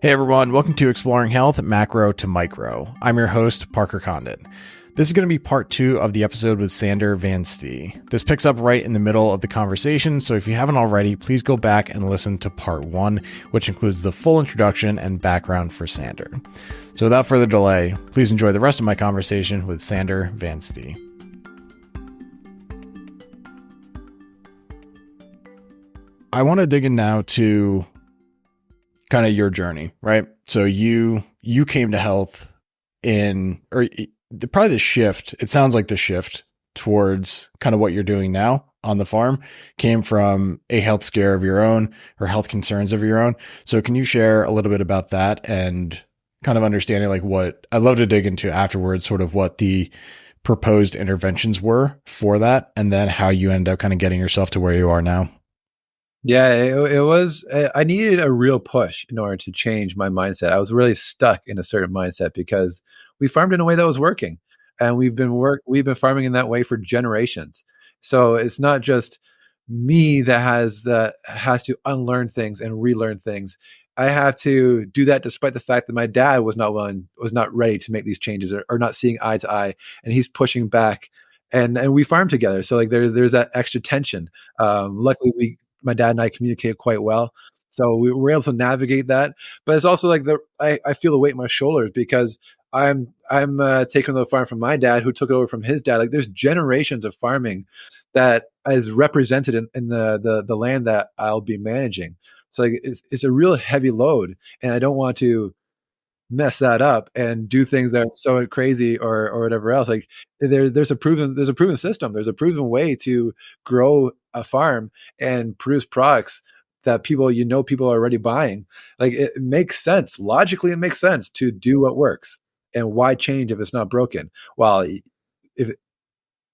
Hey everyone, welcome to Exploring Health Macro to Micro. I'm your host, Parker Condit. This is going to be part 2 of the episode with Sander Van Stee. This picks up right in the middle of the conversation, so if you haven't already, please go back and listen to part 1, which includes the full introduction and background for Sander. So without further delay, please enjoy the rest of my conversation with Sander Van Stee. I want to dig in now to kind of your journey, right? So you came to health probably the shift. It sounds like the shift towards kind of what you're doing now on the farm came from a health scare of your own or health concerns of your own. So can you share a little bit about that and kind of understanding like what I'd love to dig into afterwards, sort of what the proposed interventions were for that, and then how you end up kind of getting yourself to where you are now? Yeah, it was, I needed a real push in order to change my mindset. I was really stuck in a certain mindset because we farmed in a way that was working, and we've been farming in that way for generations. So it's not just me that has to unlearn things and relearn things. I have to do that despite the fact that my dad was not ready to make these changes, or not seeing eye to eye, and he's pushing back. And we farm together, so like there's that extra tension. Luckily, my dad and I communicate quite well, so we were able to navigate that. But it's also like I feel the weight in my shoulders because I'm taking the farm from my dad, who took it over from his dad. Like there's generations of farming that is represented in the land that I'll be managing. So like it's a real heavy load, and I don't want to mess that up and do things that are so crazy or whatever else. Like there's a proven system. There's a proven way to grow a farm and produce products that people are already buying. Like it makes sense. Logically, it makes sense to do what works. And why change if it's not broken? Well, if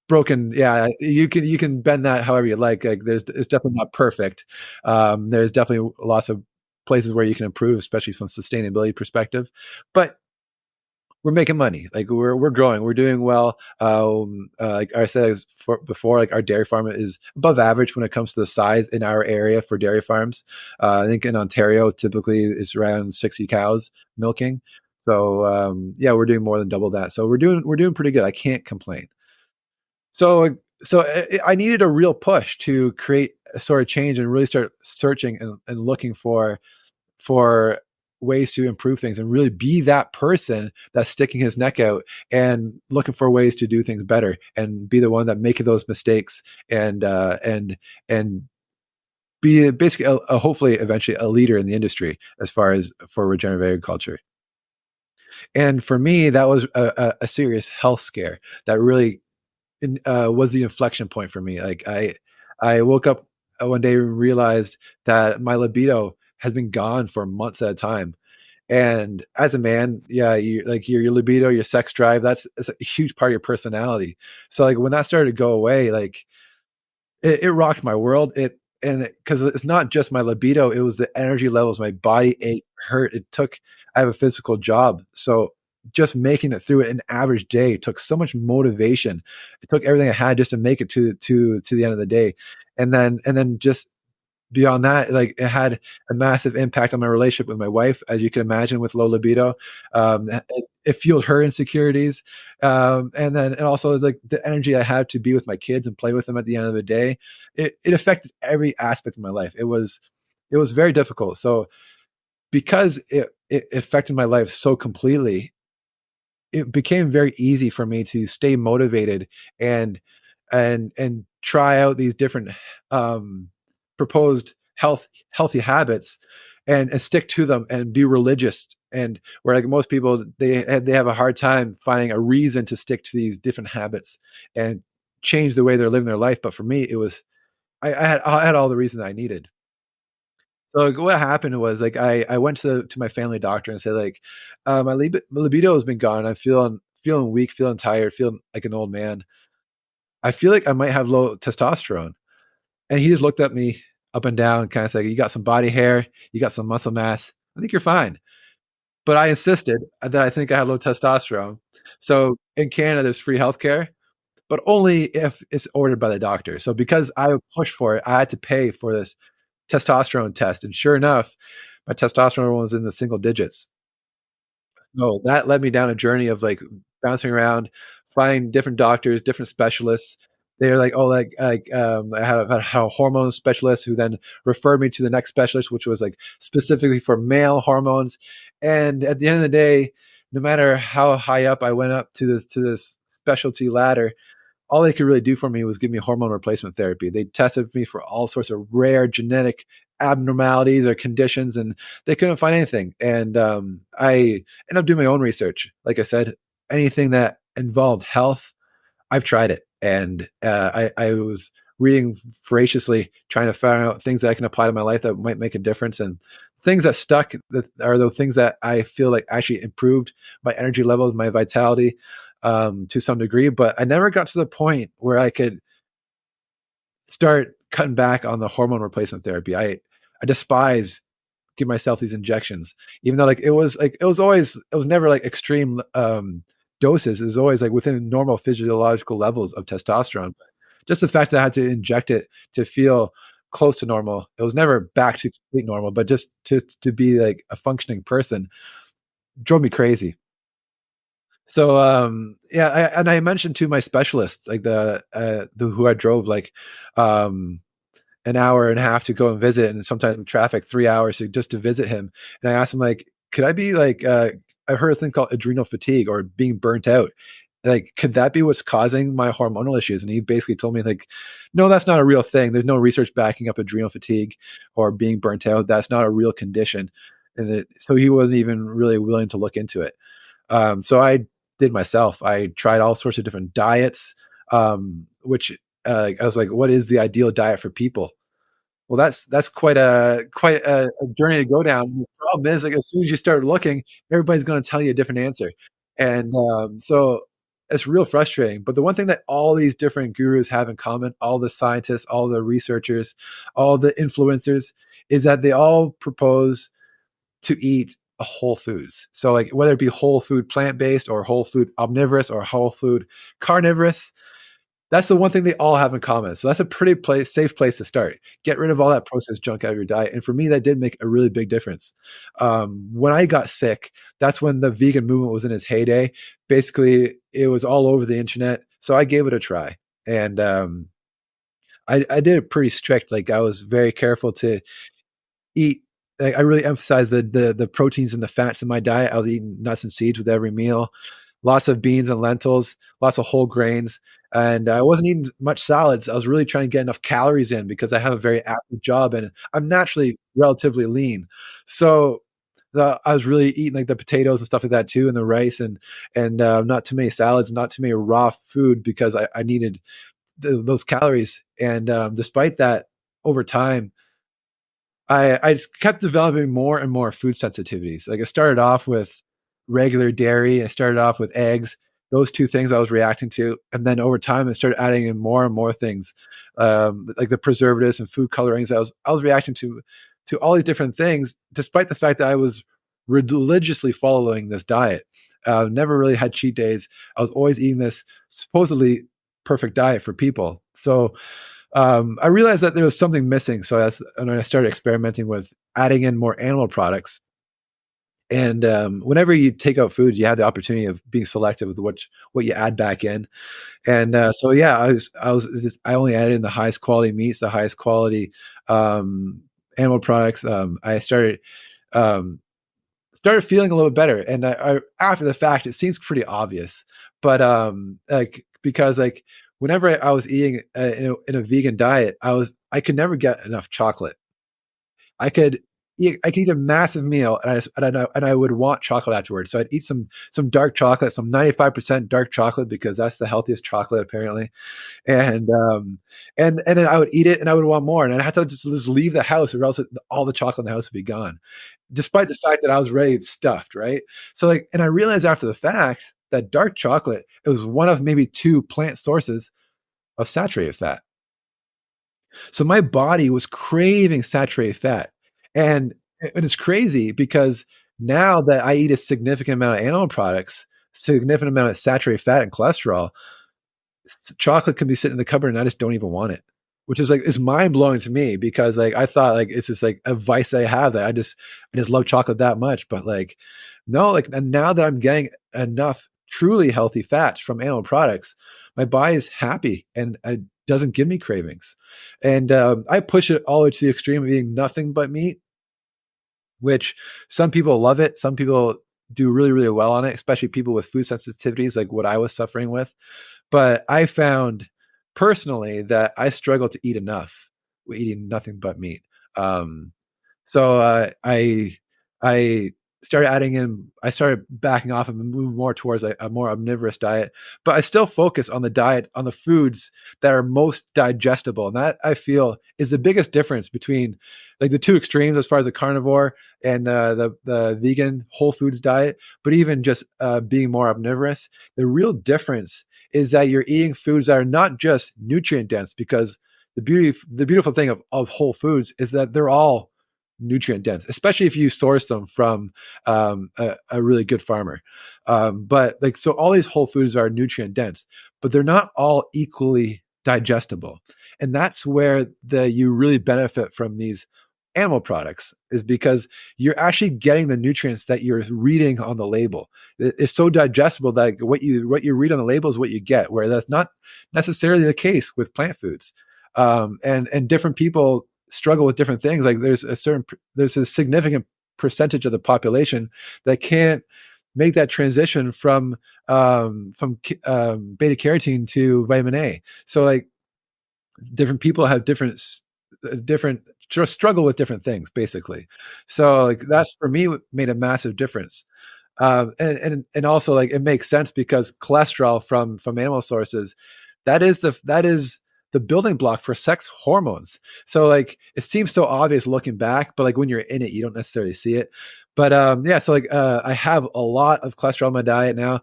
broken, yeah, you can bend that however you like. Like it's definitely not perfect. There's definitely lots of places where you can improve, especially from a sustainability perspective. But we're making money. Like we're growing. We're doing well. Like I said before, like our dairy farm is above average when it comes to the size in our area for dairy farms. I think in Ontario, typically it's around 60 cows milking. So yeah, we're doing more than double that. So we're doing pretty good. I can't complain. So I needed a real push to create a sort of change and really start searching and looking for ways to improve things, and really be that person that's sticking his neck out and looking for ways to do things better, and be the one that making those mistakes, and be basically hopefully eventually a leader in the industry as far as for regenerative agriculture. And for me, that was a serious health scare that really was the inflection point for me. Like I woke up one day and realized that my libido has been gone for months at a time. And as a man, yeah, your libido, your sex drive, it's a huge part of your personality. So like when that started to go away, like it rocked my world. Because it's not just my libido, it was the energy levels. My body ached, hurt. I have a physical job, so just making it through an average day took so much motivation. It took everything I had just to make it to the end of the day, and then just beyond that, like it had a massive impact on my relationship with my wife, as you can imagine, with low libido. It fueled her insecurities, and also like the energy I had to be with my kids and play with them at the end of the day. It affected every aspect of my life. It was very difficult. So because it affected my life so completely, it became very easy for me to stay motivated and try out these different proposed healthy habits, and stick to them and be religious. And where like most people, they have a hard time finding a reason to stick to these different habits and change the way they're living their life. But for me, it was I had all the reasons I needed. So like, what happened was like I went to my family doctor and said like my libido has been gone. I'm feeling weak, feeling tired, feeling like an old man. I feel like I might have low testosterone. And he just looked at me up and down, kind of said, "You got some body hair, you got some muscle mass. I think you're fine." But I insisted that I think I had low testosterone. So in Canada, there's free healthcare, but only if it's ordered by the doctor. So because I pushed for it, I had to pay for this testosterone test. And sure enough, My testosterone was in the single digits. So that led me down a journey of like bouncing around, finding different doctors, different specialists. They're like, oh, I had a hormone specialist who then referred me to the next specialist, which was like specifically for male hormones. And at the end of the day, no matter how high up I went up to this specialty ladder, all they could really do for me was give me hormone replacement therapy. They tested me for all sorts of rare genetic abnormalities or conditions, and they couldn't find anything. And I ended up doing my own research. Like I said, anything that involved health, I've tried it. And I was reading voraciously, trying to find out things that I can apply to my life that might make a difference. And things that stuck that are the things that I feel like actually improved my energy levels, my vitality, to some degree. But I never got to the point where I could start cutting back on the hormone replacement therapy. I despise give myself these injections, even though it was never like extreme doses. It was always like within normal physiological levels of testosterone. Just the fact that I had to inject it to feel close to normal. It was never back to complete normal, but just to be like a functioning person drove me crazy. So yeah, I mentioned to my specialist, like the who I drove like um an hour and a half to go and visit, and sometimes in traffic 3 hours just to visit him. And I asked him like, could I be like I've heard a thing called adrenal fatigue or being burnt out. Like, could that be what's causing my hormonal issues? And he basically told me like, no, that's not a real thing. There's no research backing up adrenal fatigue or being burnt out. That's not a real condition. So he wasn't even really willing to look into it. So I did myself. I tried all sorts of different diets, which I was like, what is the ideal diet for people? Well, that's quite a journey to go down. The problem is, like, as soon as you start looking, everybody's gonna tell you a different answer. And, so it's real frustrating. But the one thing that all these different gurus have in common, all the scientists, all the researchers, all the influencers, is that they all propose to eat a whole foods. So, like, whether it be whole food plant-based or whole food omnivorous or whole food carnivorous, that's the one thing they all have in common. So that's a pretty safe place to start. Get rid of all that processed junk out of your diet. And for me, that did make a really big difference. When I got sick, that's when the vegan movement was in its heyday. Basically, it was all over the internet. So I gave it a try. And I did it pretty strict. Like, I was very careful to eat. I really emphasized the proteins and the fats in my diet. I was eating nuts and seeds with every meal, lots of beans and lentils, lots of whole grains. And I wasn't eating much salads. I was really trying to get enough calories in because I have a very active job and I'm naturally relatively lean. So I was really eating like the potatoes and stuff like that too, and the rice and not too many salads, not too many raw food because I needed those calories. And despite that, over time, I just kept developing more and more food sensitivities. Like, I started off with regular dairy. I started off with eggs. Those two things I was reacting to, and then over time, I started adding in more and more things, like the preservatives and food colorings. I was reacting to all these different things, despite the fact that I was religiously following this diet. Never really had cheat days. I was always eating this supposedly perfect diet for people. So I realized that there was something missing. So and I started experimenting with adding in more animal products. And whenever you take out food, you have the opportunity of being selective with what you add back in. And so yeah, I only added in the highest quality meats, the highest quality animal products. I um, started feeling a little bit better, and after the fact, it seems pretty obvious, but like, because like whenever I was eating in a vegan diet, I could never get enough chocolate. I could I could eat a massive meal, and I would want chocolate afterwards. So I'd eat some dark chocolate, some 95% dark chocolate, because that's the healthiest chocolate apparently. And and then I would eat it, and I would want more, and I had to just leave the house, or else all the chocolate in the house would be gone, despite the fact that I was ready stuffed, right? So like, and I realized after the fact that dark chocolate, it was one of maybe two plant sources of saturated fat. So my body was craving saturated fat. And it's crazy because now that I eat a significant amount of animal products, significant amount of saturated fat and cholesterol, chocolate can be sitting in the cupboard and I just don't even want it. which is like, is mind blowing to me because like I thought like it's just like a vice that I have that I just love chocolate that much. But like, no, like, and now that I'm getting enough truly healthy fats from animal products, my body is happy and it doesn't give me cravings. And I push it all the way to the extreme of eating nothing but meat, which some people love it. Some people do really, really well on it, especially people with food sensitivities, like what I was suffering with. But I found personally that I struggle to eat enough with eating nothing but meat. Um, so I started adding in. I started backing off and moving more towards a more omnivorous diet. But I still focus on the diet on the foods that are most digestible, and that I feel is the biggest difference between like the two extremes as far as the carnivore and the vegan whole foods diet. But even just being more omnivorous, the real difference is that you're eating foods that are not just nutrient dense, because the beautiful thing of whole foods is that they're all nutrient dense, especially if you source them from a really good farmer. But like, so all these whole foods are nutrient dense, but they're not all equally digestible. And that's where you really benefit from these animal products, is because you're actually getting the nutrients that you're reading on the label. It's so digestible that what you read on the label is what you get, where that's not necessarily the case with plant foods. And different people struggle with different things. Like there's a significant percentage of the population that can't make that transition from beta carotene to vitamin A. So like different people have different struggle with different things basically. So like that's for me what made a massive difference. And also like it makes sense because cholesterol from animal sources, that is the building block for sex hormones. So like it seems so obvious looking back, but like when you're in it, you don't necessarily see it. But yeah, so like I have a lot of cholesterol in my diet now.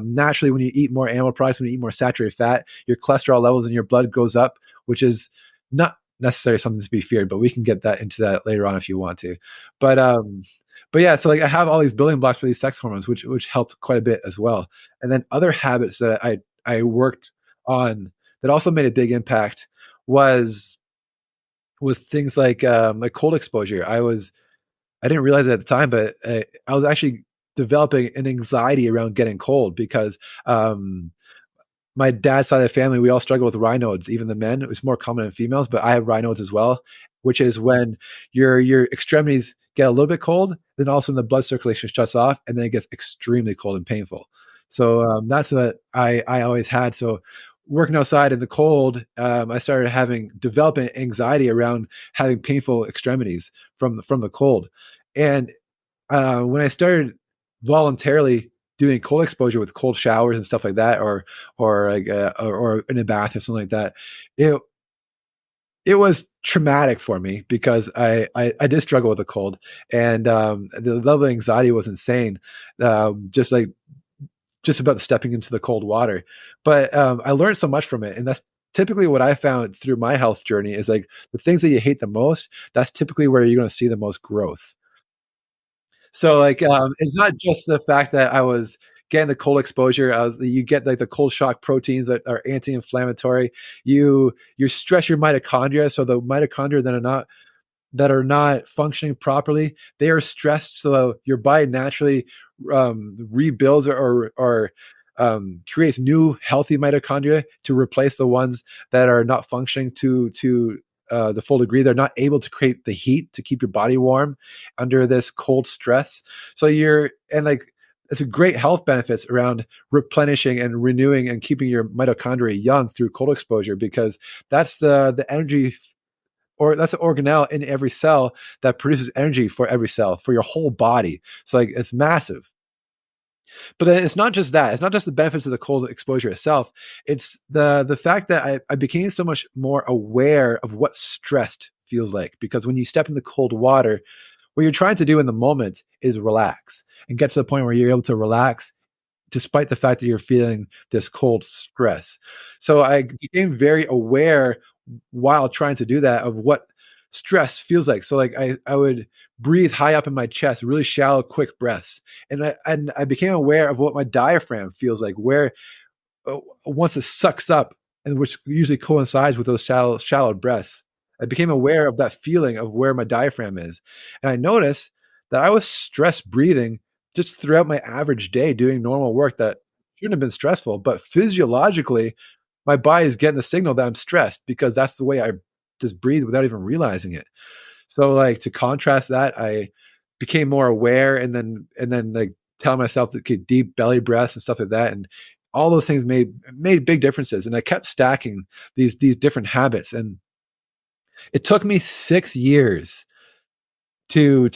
Naturally, when you eat more animal products, when you eat more saturated fat, your cholesterol levels in your blood goes up, which is not necessarily something to be feared, but we can get that into that later on if you want to. But but yeah, so like I have all these building blocks for these sex hormones, which helped quite a bit as well. And then other habits that I worked on that also made a big impact was things like cold exposure. I didn't realize it at the time, but I was actually developing an anxiety around getting cold because my dad's side of the family, we all struggle with raynaud's, even the men. It was more common in females, but I have raynaud's as well, which is when your extremities get a little bit cold, then all of a sudden the blood circulation shuts off, and then it gets extremely cold and painful. So that's what I always had. So working outside in the cold, I started developing anxiety around having painful extremities from the cold. And when I started voluntarily doing cold exposure with cold showers and stuff like that, or in a bath or something like that, it it was traumatic for me because I did struggle with the cold, and the level of anxiety was insane. Just like just about stepping into the cold water, but I learned so much from it, and that's typically what I found through my health journey is like the things that you hate the most. That's typically where you're going to see the most growth. So like, it's not just the fact that I was getting the cold exposure. You get like the cold shock proteins that are anti-inflammatory. You stress your mitochondria, so the mitochondria that are not functioning properly, they are stressed, so your body naturally rebuilds or creates new healthy mitochondria to replace the ones that are not functioning to the full degree. They're not able to create the heat to keep your body warm under this cold stress. So like it's a great health benefits around replenishing and renewing and keeping your mitochondria young through cold exposure, because that's the energy, or that's the organelle in every cell that produces energy for every cell for your whole body. So like it's massive. But then it's not just that. It's not just the benefits of the cold exposure itself. It's the fact that I became so much more aware of what stressed feels like. Because when you step in the cold water, what you're trying to do in the moment is relax and get to the point where you're able to relax despite the fact that you're feeling this cold stress. So I became very aware while trying to do that of what stress feels like. So like I would breathe high up in my chest, really shallow, quick breaths. And I became aware of what my diaphragm feels like, where once it sucks up and which usually coincides with those shallow breaths. I became aware of that feeling of where my diaphragm is. And I noticed that I was stress breathing just throughout my average day doing normal work that shouldn't have been stressful. But physiologically, my body is getting the signal that I'm stressed because that's the way I just breathe without even realizing it. So like to contrast that, I became more aware and then like tell myself to get deep belly breaths and stuff like that. And all those things made big differences. And I kept stacking these different habits. And it took me 6 years to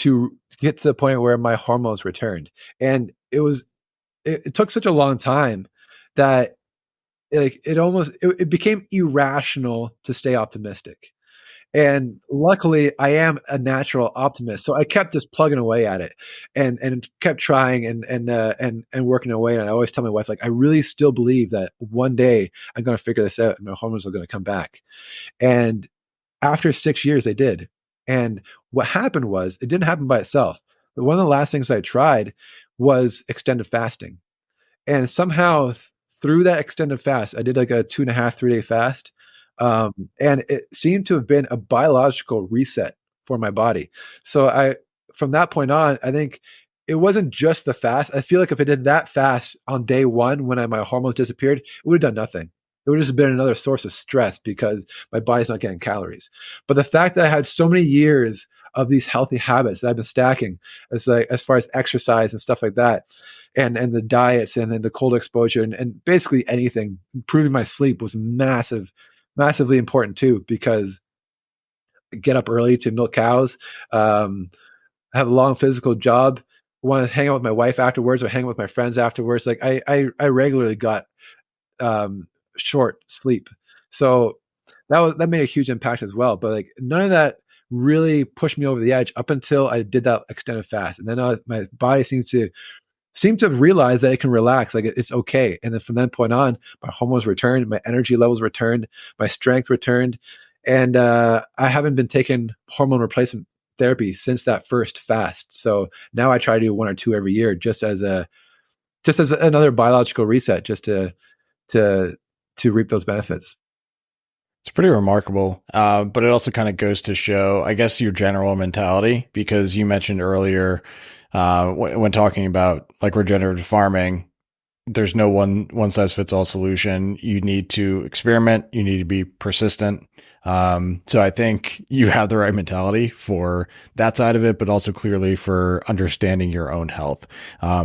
get to the point where my hormones returned. And it took such a long time that like it became irrational to stay optimistic. And luckily, I am a natural optimist, so I kept just plugging away at it, and kept trying and working away. And I always tell my wife, like, I really still believe that one day I'm going to figure this out, and my hormones are going to come back. And after 6 years, they did. And what happened was, it didn't happen by itself. But one of the last things I tried was extended fasting. And somehow through that extended fast, I did like a 2.5, 3 day fast. And it seemed to have been a biological reset for my body. So from that point on, I think it wasn't just the fast. I feel like if I did that fast on day one, when my hormones disappeared, it would have done nothing. It would have just been another source of stress because my body's not getting calories. But the fact that I had so many years of these healthy habits that I've been stacking, as far as exercise and stuff like that, and the diets and then the cold exposure and basically anything, improving my sleep was massively important too, because I get up early to milk cows, have a long physical job, want to hang out with my wife afterwards or hang out with my friends afterwards. Like I regularly got short sleep. So that made a huge impact as well. But like none of that really pushed me over the edge up until I did that extended fast. And then my body seemed to have realized that it can relax, like it's okay. And then from that point on, my hormones returned, my energy levels returned, my strength returned. And I haven't been taking hormone replacement therapy since that first fast. So now I try to do one or two every year, just as another biological reset, just to reap those benefits. It's pretty remarkable. But it also kind of goes to show, I guess, your general mentality, because you mentioned earlier, when talking about like regenerative farming, there's no one size fits all solution. You need to experiment. You need to be persistent. So I think you have the right mentality for that side of it, but also clearly for understanding your own health. I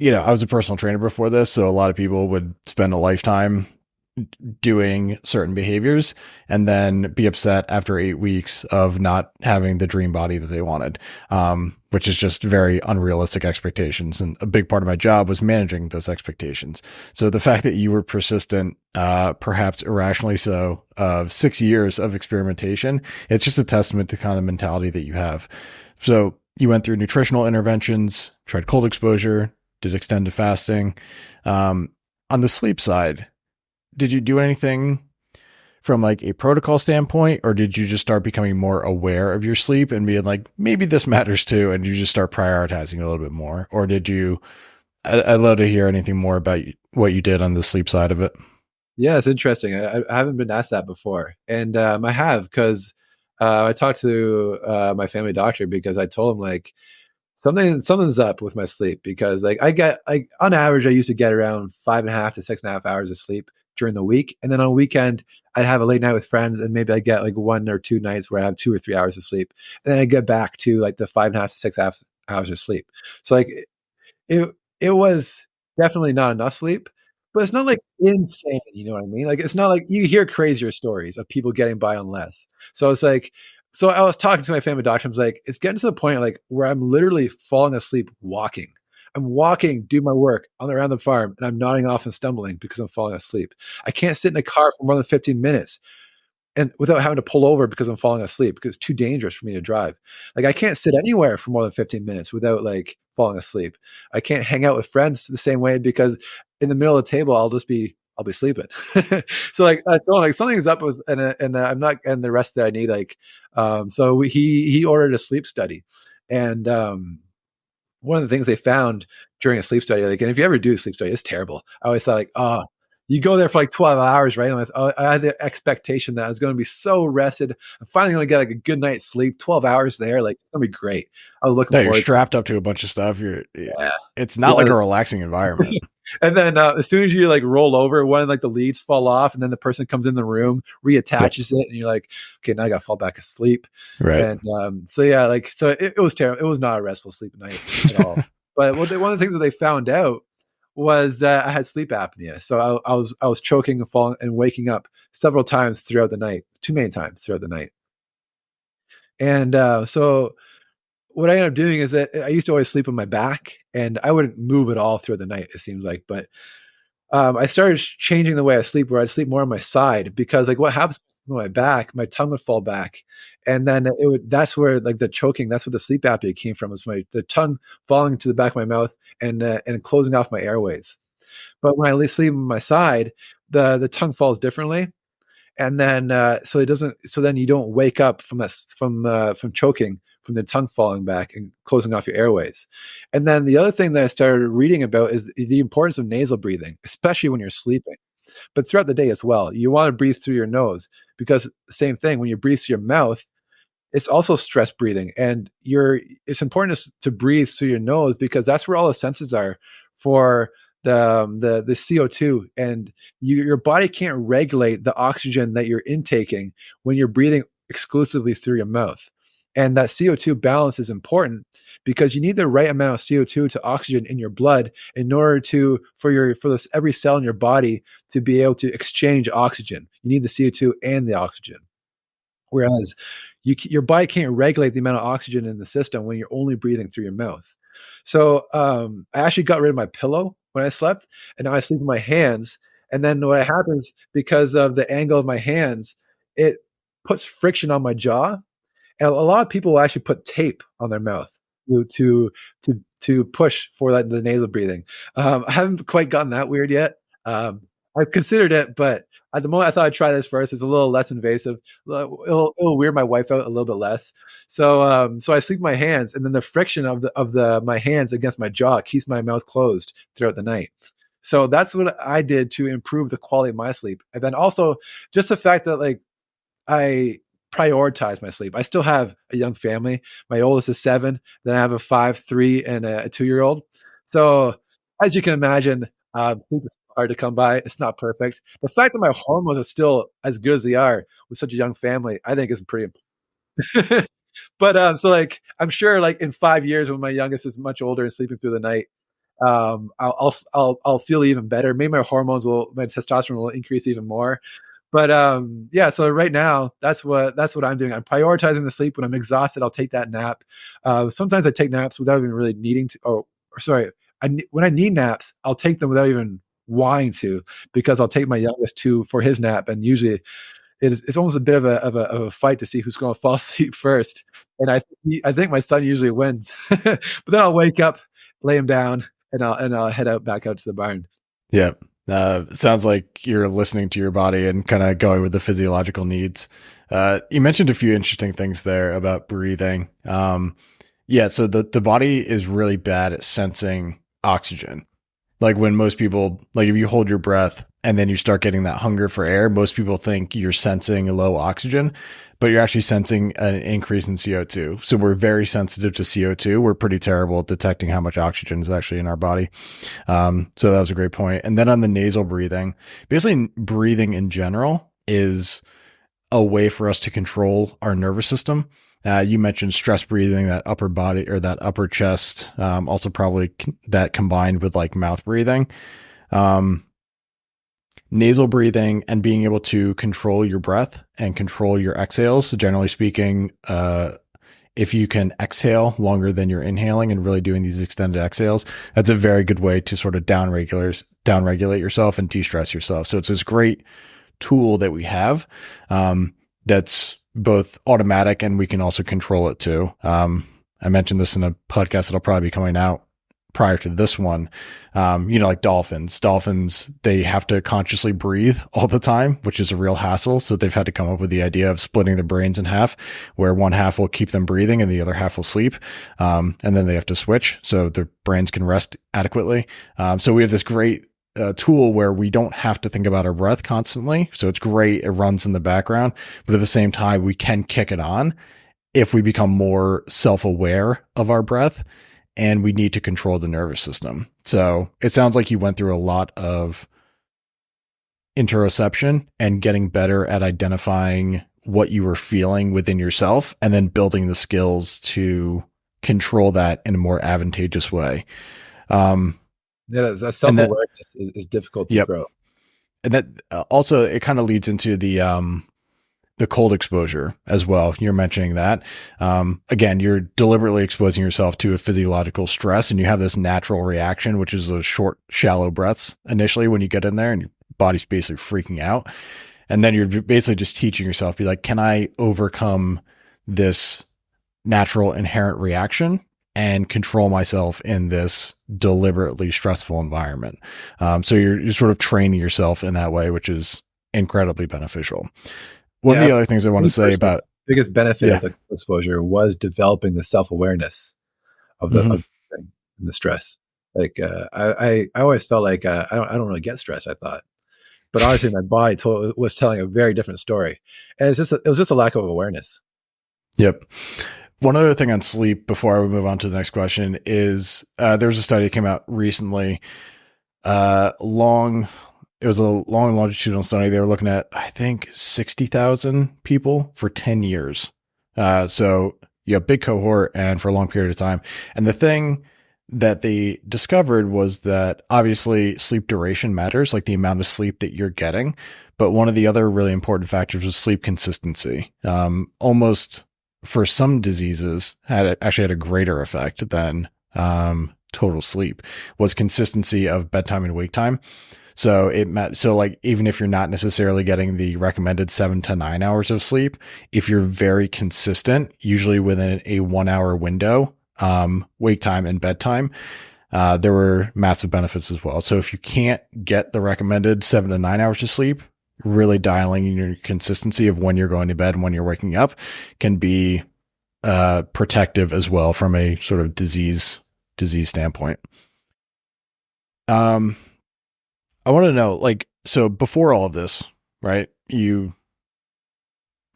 was a personal trainer before this, so a lot of people would spend a lifetime doing certain behaviors and then be upset after 8 weeks of not having the dream body that they wanted, which is just very unrealistic expectations. And a big part of my job was managing those expectations. So the fact that you were persistent, perhaps irrationally so, of 6 years of experimentation, it's just a testament to kind of the mentality that you have. So you went through nutritional interventions, tried cold exposure, did extended fasting. On the sleep side, did you do anything from like a protocol standpoint, or did you just start becoming more aware of your sleep and being like, maybe this matters too, and you just start prioritizing it a little bit more? Or did you, I'd love to hear anything more about what you did on the sleep side of it. Yeah, it's interesting. I haven't been asked that before, and I have because I talked to my family doctor because I told him like something's up with my sleep because like on average I used to get around 5.5 to 6.5 hours of sleep during the week, and then on a weekend I'd have a late night with friends and maybe I get like 1 or 2 nights where I have 2 or 3 hours of sleep, and then I get back to like the 5.5 to 6.5 hours of sleep. So like it it was definitely not enough sleep, but it's not like insane, you know what I mean? Like it's not like you hear crazier stories of people getting by on less. So it's like so I was talking to my family doctor, I was like, it's getting to the point like where I'm literally falling asleep walking. I'm walking, do my work around the farm, and I'm nodding off and stumbling because I'm falling asleep. I can't sit in a car for more than 15 minutes and without having to pull over because I'm falling asleep because it's too dangerous for me to drive. Like I can't sit anywhere for more than 15 minutes without like falling asleep. I can't hang out with friends the same way because in the middle of the table I'll be sleeping. So like I told him, like something's up with and I'm not getting the rest that I need. Like so he ordered a sleep study, and one of the things they found during a sleep study, like, and if you ever do a sleep study, it's terrible. I always thought like, oh, you go there for like 12 hours, right? And I had the expectation that I was going to be so rested. I'm finally going to get like a good night's sleep. 12 hours there, like it's going to be great. I was looking No, you're forward to it. strapped up to a bunch of stuff. Yeah. It's not like a Yeah. relaxing environment. And then as soon as you like roll over, one of like the leads fall off, and then the person comes in the room, reattaches it, and you're like, okay, now I got to fall back asleep. Right. And so yeah, like so it was terrible. It was not a restful sleep night at all. But one of the things that they found out was that I had sleep apnea. So I was choking and falling and waking up several times throughout the night, too many times throughout the night. And so what I ended up doing is that I used to always sleep on my back, and I wouldn't move at all throughout the night, it seems like. But I started changing the way I sleep, where I'd sleep more on my side, because like what happens on my back, my tongue would fall back, and then that's where like the choking, that's where the sleep apnea came from, was the tongue falling to the back of my mouth and closing off my airways. But when I sleep on my side, the tongue falls differently. And then so then you don't wake up from choking, from the tongue falling back and closing off your airways. And then the other thing that I started reading about is the importance of nasal breathing, especially when you're sleeping, but throughout the day as well. You want to breathe through your nose, because same thing, when you breathe through your mouth, it's also stress breathing. And it's important to breathe through your nose, because that's where all the senses are for the CO2, and your body can't regulate the oxygen that you're intaking when you're breathing exclusively through your mouth. And that CO2 balance is important, because you need the right amount of CO2 to oxygen in your blood in order for every cell in your body to be able to exchange oxygen. You need the CO2 and the oxygen. Whereas your body can't regulate the amount of oxygen in the system when you're only breathing through your mouth. So I actually got rid of my pillow when I slept, and now I sleep with my hands. And then what happens, because of the angle of my hands, it puts friction on my jaw. And a lot of people will actually put tape on their mouth to push for the nasal breathing. I haven't quite gotten that weird yet. I've considered it, but at the moment I thought I'd try this first. It's a little less invasive. It'll weird my wife out a little bit less. So I sleep with my hands, and then the friction of my hands against my jaw keeps my mouth closed throughout the night. So that's what I did to improve the quality of my sleep. And then also just the fact that like I prioritize my sleep. I still have a young family. My oldest is 7. Then I have a 5, 3, and a 2-year-old. So as you can imagine, sleep is hard to come by. It's not perfect. The fact that my hormones are still as good as they are with such a young family, I think is pretty important. But so like I'm sure like in 5 years, when my youngest is much older and sleeping through the night, I'll feel even better. Maybe my testosterone will increase even more. But yeah, so right now that's what I'm doing. I'm prioritizing the sleep. When I'm exhausted, I'll take that nap. Sometimes I take naps without even really needing to. Or sorry, when I need naps, I'll take them without even wanting to, because I'll take my youngest for his nap, and usually it's almost a bit of a fight to see who's going to fall asleep first. And I think my son usually wins, but then I'll wake up, lay him down, and I'll head back out to the barn. Yeah. Sounds like you're listening to your body and kind of going with the physiological needs. You mentioned a few interesting things there about breathing. Yeah, so the body is really bad at sensing oxygen. Like when most people, like if you hold your breath and then you start getting that hunger for air, most people think you're sensing low oxygen, but you're actually sensing an increase in CO2. So we're very sensitive to CO2. We're pretty terrible at detecting how much oxygen is actually in our body. So that was a great point. And then on the nasal breathing, basically breathing in general is a way for us to control our nervous system. You mentioned stress breathing, that upper body or that upper chest, also probably that combined with like mouth breathing. Nasal breathing and being able to control your breath and control your exhales. So generally speaking, if you can exhale longer than you're inhaling and really doing these extended exhales, that's a very good way to sort of downregulate yourself and de-stress yourself. So it's this great tool that we have that's both automatic and we can also control it too. I mentioned this in a podcast that'll probably be coming out prior to this one. Like dolphins, they have to consciously breathe all the time, which is a real hassle. So they've had to come up with the idea of splitting their brains in half, where one half will keep them breathing and the other half will sleep. And then they have to switch so their brains can rest adequately. So we have this great a tool where we don't have to think about our breath constantly. So it's great. It runs in the background, but at the same time, we can kick it on if we become more self-aware of our breath and we need to control the nervous system. So it sounds like you went through a lot of interoception and getting better at identifying what you were feeling within yourself and then building the skills to control that in a more advantageous way. Yeah, that And that, self-awareness is difficult to yep. grow. And that also, it kind of leads into the cold exposure as well. You're mentioning that. Again, you're deliberately exposing yourself to a physiological stress and you have this natural reaction, which is those short, shallow breaths initially when you get in there and your body's basically freaking out. And then you're basically just teaching yourself, be like, can I overcome this natural inherent reaction and control myself in this deliberately stressful environment? So you're sort of training yourself in that way, which is incredibly beneficial. One of the other things I want to say about the biggest benefit of the exposure was developing the self-awareness of of the thing and the stress. Like I always felt like I don't really get stressed, I thought, but obviously my body was telling a very different story, and it was just a lack of awareness. Yep. One other thing on sleep before I move on to the next question is there was a study that came out recently. It was a long longitudinal study. They were looking at, I think, 60,000 people for 10 years. So you have a big cohort and for a long period of time. And the thing that they discovered was that obviously sleep duration matters, like the amount of sleep that you're getting. But one of the other really important factors was sleep consistency. Almost for some diseases actually had a greater effect than total sleep, was consistency of bedtime and wake time. So like even if you're not necessarily getting the recommended 7 to 9 hours of sleep, if you're very consistent, usually within a 1 hour window, wake time and bedtime, there were massive benefits as well. So if you can't get the recommended 7 to 9 hours of sleep, really dialing in your consistency of when you're going to bed and when you're waking up can be protective as well from a sort of disease standpoint. I want to know, like, so before all of this, right? You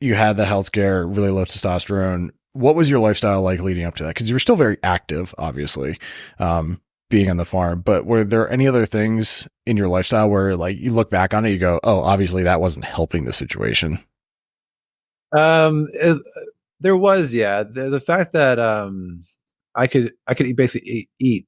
had the health scare, really low testosterone. What was your lifestyle like leading up to that? Because you were still very active, obviously, being on the farm. But were there any other things in your lifestyle where, like, you look back on it, you go, "Oh, obviously that wasn't helping the situation." There was, yeah, the fact that I could basically eat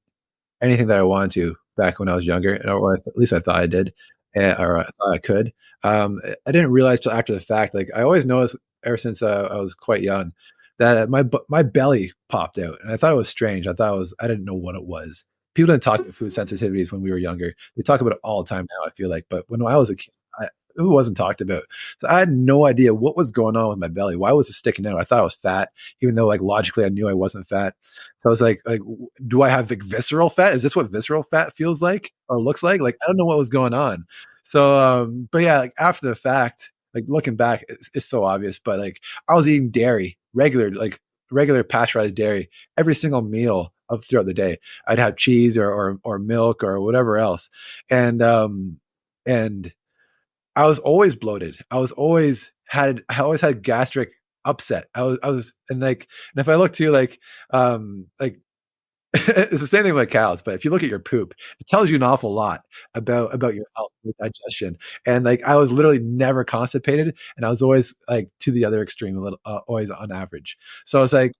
anything that I wanted to back when I was younger, or at least I thought I did, or I thought I could. I didn't realize till after the fact. Like I always noticed ever since I was quite young that my belly popped out, and I thought it was strange. I didn't know what it was. People didn't talk about food sensitivities when we were younger. They talk about it all the time now, I feel like, but when I was a kid, it wasn't talked about. So I had no idea what was going on with my belly. Why was it sticking out? I thought I was fat, even though like logically I knew I wasn't fat. So I was like, do I have like visceral fat? Is this what visceral fat feels like or looks like? Like, I don't know what was going on. So, but yeah, like after the fact, like looking back, it's so obvious, but like I was eating dairy, regular pasteurized dairy every single meal of throughout the day. I'd have cheese or milk or whatever else. And I was always bloated. I always had gastric upset. And if I look too, like it's the same thing with cows, but if you look at your poop, it tells you an awful lot about your health, your digestion. And like I was literally never constipated, and I was always like to the other extreme, a little always on average. So I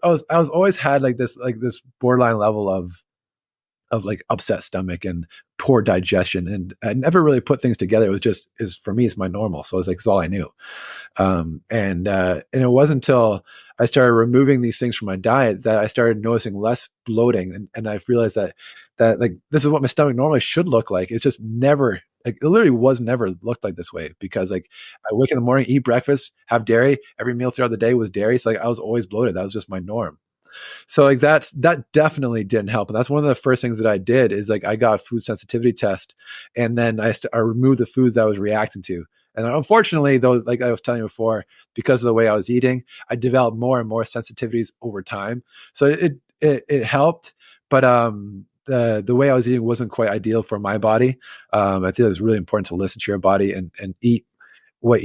was always had like this borderline level of like upset stomach and poor digestion, and I never really put things together. It was just for me, it's my normal. So it's all I knew. And it wasn't until I started removing these things from my diet that I started noticing less bloating, and I realized that like this is what my stomach normally should look like. It's just never, like it literally was never looked like this way, because like I wake in the morning, eat breakfast, have dairy, every meal throughout the day was dairy. So like I was always bloated. That was just my norm. So like that definitely didn't help. And that's one of the first things that I did is like I got a food sensitivity test, and then I removed the foods that I was reacting to. And unfortunately, those, like I was telling you before, because of the way I was eating, I developed more and more sensitivities over time. So it helped, but the way I was eating wasn't quite ideal for my body. I think it was really important to listen to your body and eat what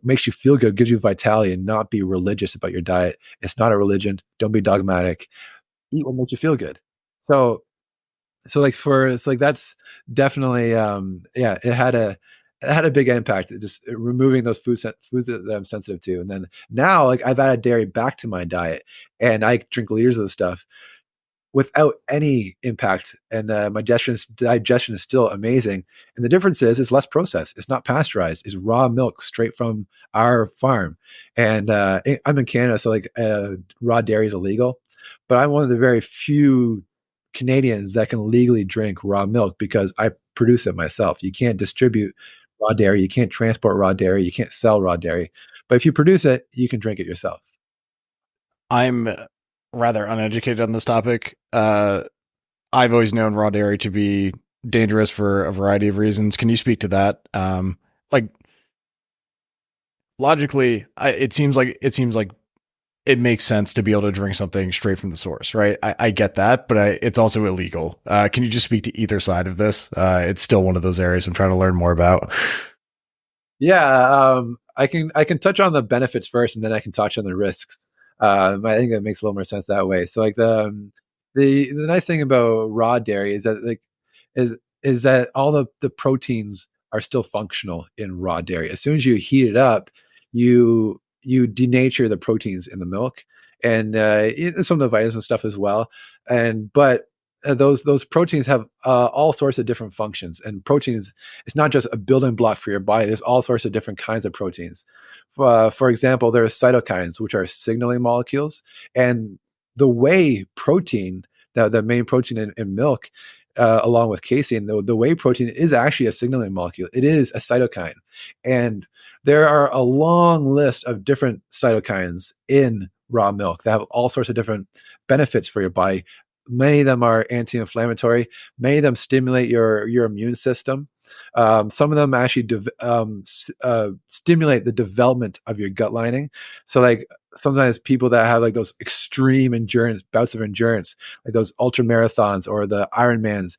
makes you feel good, gives you vitality, and not be religious about your diet. It's not a religion. Don't be dogmatic. Eat what makes you feel good. So it's like that's definitely yeah, it had a big impact, just removing those foods that I'm sensitive to. And then now, like, I've added dairy back to my diet, and I drink liters of the stuff without any impact, and my digestion is still amazing. And the difference is it's less processed, it's not pasteurized, it's raw milk straight from our farm. And I'm in Canada, so like raw dairy is illegal, but I'm one of the very few Canadians that can legally drink raw milk because I produce it myself. You can't distribute raw dairy, you can't transport raw dairy, you can't sell raw dairy, but if you produce it, you can drink it yourself. I'm rather uneducated on this topic. I've always known raw dairy to be dangerous for a variety of reasons. Can you speak to that? Like logically, it seems like it makes sense to be able to drink something straight from the source, right? I get that, but it's also illegal. Can you just speak to either side of this? It's still one of those areas I'm trying to learn more about. Yeah, I can touch on the benefits first, and then I can touch on the risks. I think that makes a little more sense that way. So like the nice thing about raw dairy is that is that all the proteins are still functional in raw dairy. As soon as you heat it up, you denature the proteins in the milk, and some of the vitamins and stuff as well. And but those proteins have all sorts of different functions. And proteins, it's not just a building block for your body. There's all sorts of different kinds of proteins. For example, there are cytokines, which are signaling molecules, and the whey protein, the main protein in milk, along with casein, the whey protein is actually a signaling molecule. It is a cytokine, and there are a long list of different cytokines in raw milk that have all sorts of different benefits for your body. Many of them are anti-inflammatory. Many of them stimulate your immune system. Some of them actually stimulate the development of your gut lining. So like sometimes people that have like those extreme endurance bouts of endurance, like those ultra marathons or the Ironmans,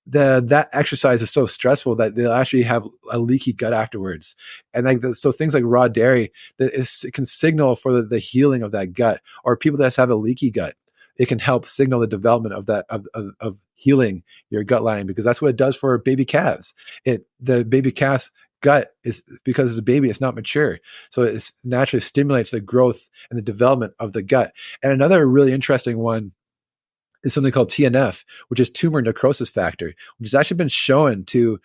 that exercise is so stressful that they'll actually have a leaky gut afterwards. And like so things like raw dairy it can signal for the healing of that gut. Or people that have a leaky gut, it can help signal the development of that of healing your gut lining, because that's what it does for baby calves. The baby calf's gut is, because it's a baby, it's not mature, so it naturally stimulates the growth and the development of the gut. And another really interesting one is something called TNF, which is tumor necrosis factor, which has actually been shown to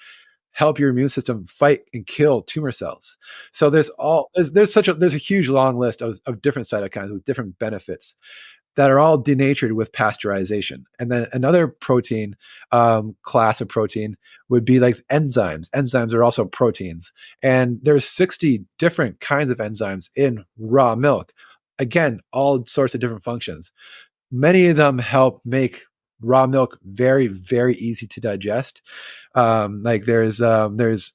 help your immune system fight and kill tumor cells. So there's a huge long list of different cytokines with different benefits that are all denatured with pasteurization. And then another protein class of protein would be like enzymes. Enzymes are also proteins. And there's 60 different kinds of enzymes in raw milk. Again, all sorts of different functions. Many of them help make raw milk very, very easy to digest. Like there's lipases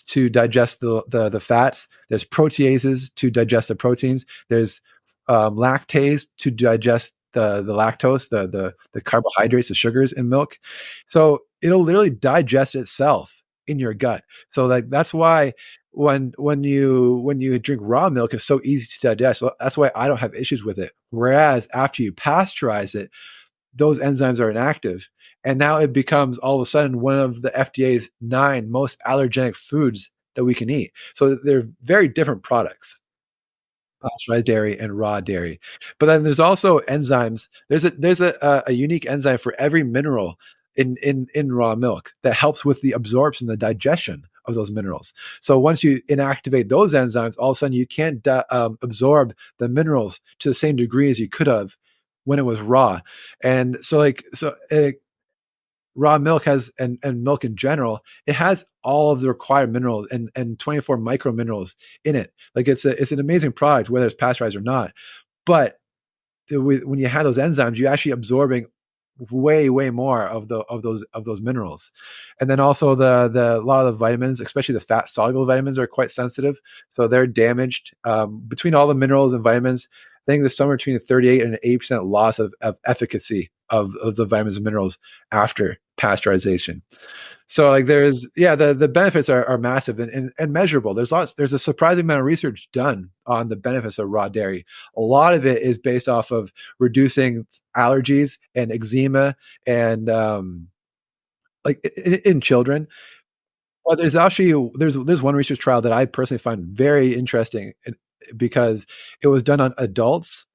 to digest the fats. There's proteases to digest the proteins. There's lactase to digest the lactose, the carbohydrates, the sugars in milk. So it'll literally digest itself in your gut. So like that's why when you drink raw milk, it's so easy to digest. So that's why I don't have issues with it. Whereas after you pasteurize it, those enzymes are inactive. And now it becomes all of a sudden one of the FDA's 9 most allergenic foods that we can eat. So they're very different products, pasteurized dairy and raw dairy. But then there's also enzymes. There's a unique enzyme for every mineral in raw milk that helps with the absorption, the digestion of those minerals. So once you inactivate those enzymes, all of a sudden you can't absorb the minerals to the same degree as you could have when it was raw. And raw milk has, and milk in general, it has all of the required minerals and 24 micro minerals in it. Like it's an amazing product, whether it's pasteurized or not. But when you have those enzymes, you're actually absorbing way more of those minerals. And then also the a lot of the vitamins, especially the fat soluble vitamins, are quite sensitive, so they're damaged. Between all the minerals and vitamins, I think there's somewhere between a 38 and an 80% loss of efficacy of the vitamins and minerals after pasteurization. So like the benefits are massive and measurable. There's a surprising amount of research done on the benefits of raw dairy. A lot of it is based off of reducing allergies and eczema and like in children. Well, there's one research trial that I personally find very interesting because it was done on adults,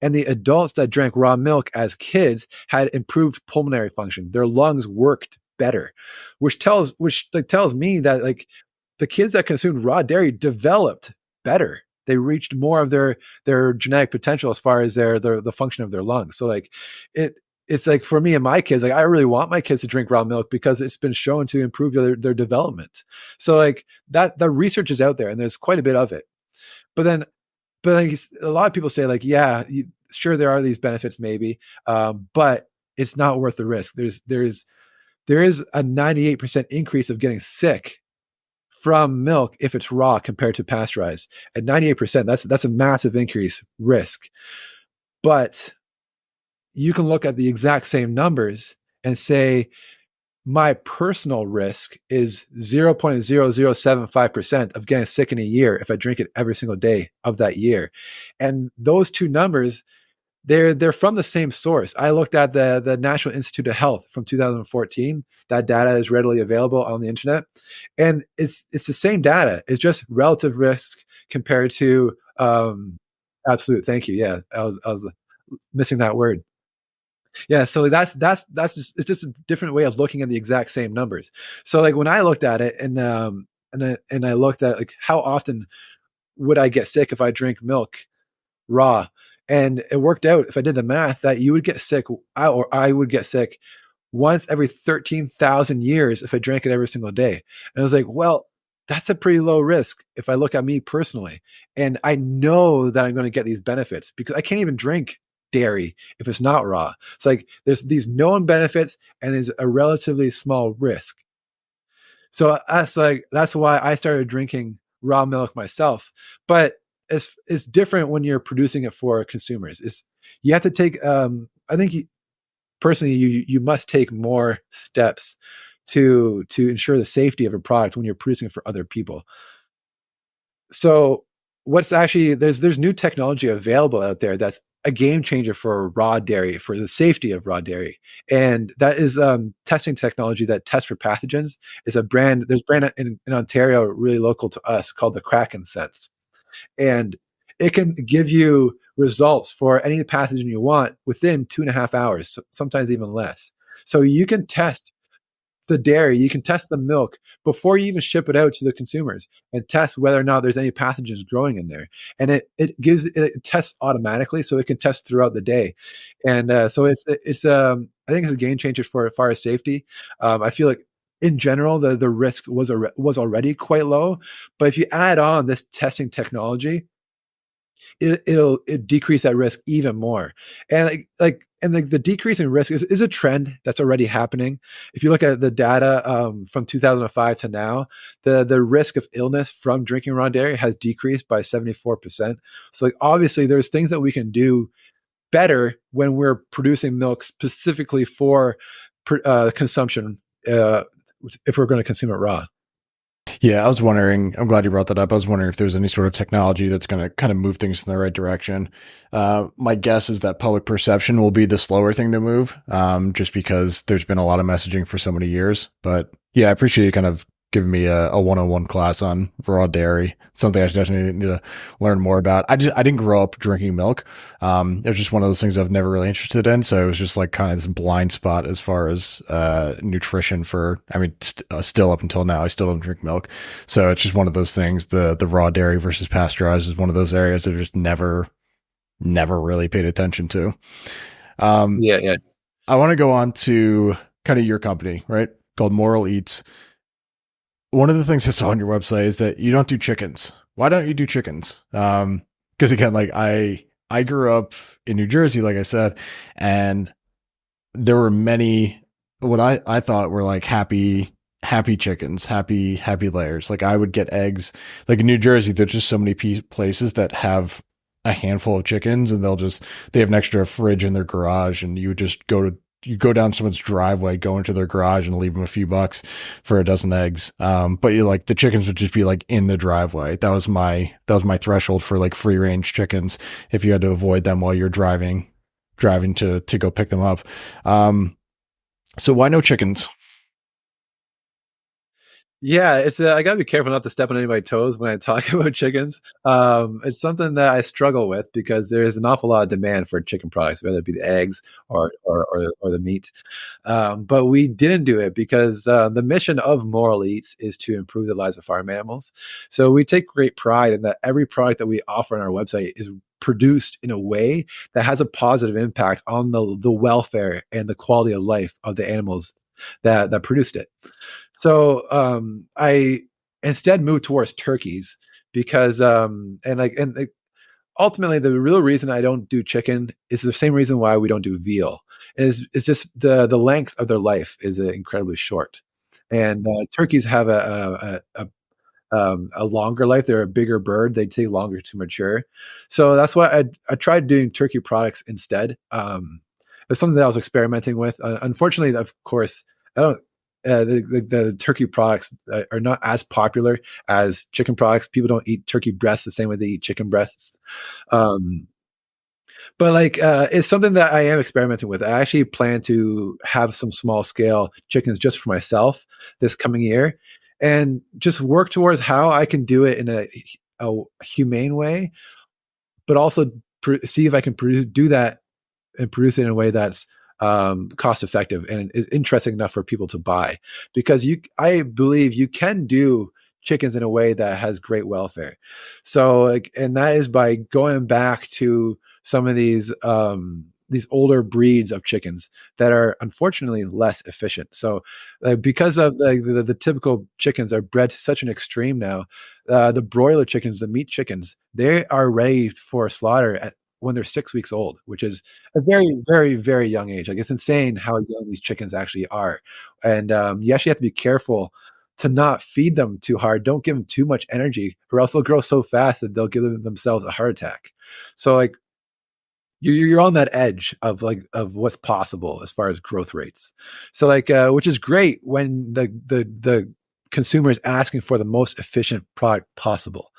and the adults that drank raw milk as kids had improved pulmonary function. Their lungs worked better, which tells me that like the kids that consumed raw dairy developed better. They reached more of their genetic potential as far as the function of their lungs. So like it's like for me and my kids, like I really want my kids to drink raw milk because it's been shown to improve their development. So like that the research is out there and there's quite a bit of it. But like a lot of people say like, yeah, sure there are these benefits maybe, but it's not worth the risk. There is a 98% increase of getting sick from milk if it's raw compared to pasteurized. At 98%, that's a massive increase risk. But you can look at the exact same numbers and say, my personal risk is 0.0075% of getting sick in a year if I drink it every single day of that year. And those two numbers, they're from the same source. I looked at the National Institute of Health from 2014. That data is readily available on the internet. And it's the same data. It's just relative risk compared to absolute. Thank you. Yeah, I was missing that word. Yeah, so that's it's just a different way of looking at the exact same numbers. So like when I looked at it and I looked at like how often would I get sick if I drink milk raw, and it worked out if I did the math that you would get sick, I would get sick once every 13,000 years if I drank it every single day. And I was like, well, that's a pretty low risk if I look at me personally, and I know that I'm going to get these benefits because I can't even drink dairy if it's not raw. It's like there's these known benefits and there's a relatively small risk. So that's why I started drinking raw milk myself. But it's different when you're producing it for consumers. You have to take I think personally you must take more steps to ensure the safety of a product when you're producing it for other people. So what's actually there's new technology available out there that's a game changer for raw dairy, for the safety of raw dairy. And that is testing technology that tests for pathogens. There's a brand in Ontario, really local to us, called the Kraken Sense. And it can give you results for any pathogen you want within 2.5 hours, sometimes even less. So you can test the dairy, you can test the milk before you even ship it out to the consumers and test whether or not there's any pathogens growing in there. And it tests automatically, so it can test throughout the day. And so it's I think it's a game changer for as far as safety. I feel like in general the risk was already quite low, but if you add on this testing technology, it'll decrease that risk even more. And the decrease in risk is a trend that's already happening. If you look at the data from 2005 to now, the risk of illness from drinking raw dairy has decreased by 74%. So like obviously there's things that we can do better when we're producing milk specifically for consumption if we're going to consume it raw. Yeah, I was wondering, I'm glad you brought that up. I was wondering if there's any sort of technology that's going to kind of move things in the right direction. My guess is that public perception will be the slower thing to move, just because there's been a lot of messaging for so many years. But yeah, I appreciate you kind of giving me a 101 class on raw dairy. Something I definitely need to learn more about. I didn't grow up drinking milk. It was just one of those things I've never really interested in. So it was just like kind of this blind spot as far as nutrition still up until now, I still don't drink milk. So it's just one of those things. The raw dairy versus pasteurized is one of those areas that I just never really paid attention to. Yeah. I want to go on to kind of your company, right? Called Moral Eats. One of the things I saw on your website is that you don't do chickens. Why don't you do chickens? Because again, like I grew up in New Jersey, like I said, and there were many what I thought were like happy chickens, happy layers. Like I would get eggs. Like in New Jersey, there's just so many places that have a handful of chickens, and they have an extra fridge in their garage, and you go down someone's driveway, go into their garage, and leave them a few bucks for a dozen eggs. But you like the chickens would just be like in the driveway. That was my threshold for like free range chickens. If you had to avoid them while you're driving to go pick them up. So why no chickens? Yeah, it's I gotta be careful not to step on anybody's toes when I talk about chickens. It's something that I struggle with because there's an awful lot of demand for chicken products, whether it be the eggs or the meat. But we didn't do it because the mission of Moral Eats is to improve the lives of farm animals. So we take great pride in that every product that we offer on our website is produced in a way that has a positive impact on the welfare and the quality of life of the animals that produced it. So I instead moved towards turkeys because and ultimately the real reason I don't do chicken is the same reason why we don't do veal. Is just the length of their life is incredibly short, and turkeys have a longer life. They're a bigger bird. They take longer to mature. So that's why I tried doing turkey products instead. It's something that I was experimenting with. Unfortunately, of course, I don't. The turkey products are not as popular as chicken products. People don't eat turkey breasts the same way they eat chicken breasts. Um, but like, it's something that I am experimenting with. I actually plan to have some small scale chickens just for myself this coming year, and just work towards how I can do it in a humane way, but also see if I can do that and produce it in a way that's cost effective and is interesting enough for people to buy. Because I believe you can do chickens in a way that has great welfare. So, like, and that is by going back to some of these older breeds of chickens that are unfortunately less efficient. So, because of the typical chickens are bred to such an extreme now, the broiler chickens, the meat chickens, they are ready for slaughter when they're 6 weeks old, which is a very, very, very young age. Like, it's insane how young these chickens actually are. And you actually have to be careful to not feed them too hard. Don't give them too much energy, or else they'll grow so fast that they'll give themselves a heart attack. So, like, you're on that edge of what's possible as far as growth rates. So, like, which is great when the consumer is asking for the most efficient product possible.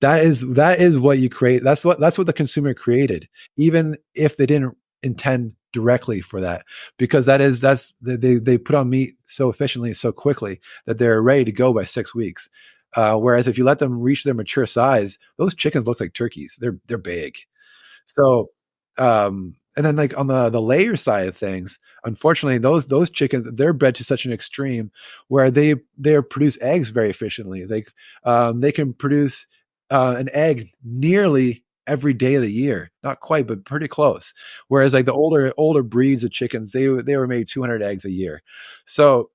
That is what you create. That's what the consumer created, even if they didn't intend directly for that, because they put on meat so efficiently, so quickly that they're ready to go by 6 weeks. Whereas if you let them reach their mature size, those chickens look like turkeys. They're big. So, and then, like, on the layer side of things, unfortunately, those chickens, they're bred to such an extreme where they produce eggs very efficiently. They can produce an egg nearly every day of the year, not quite, but pretty close. Whereas, like, the older breeds of chickens, they were made 200 eggs a year. So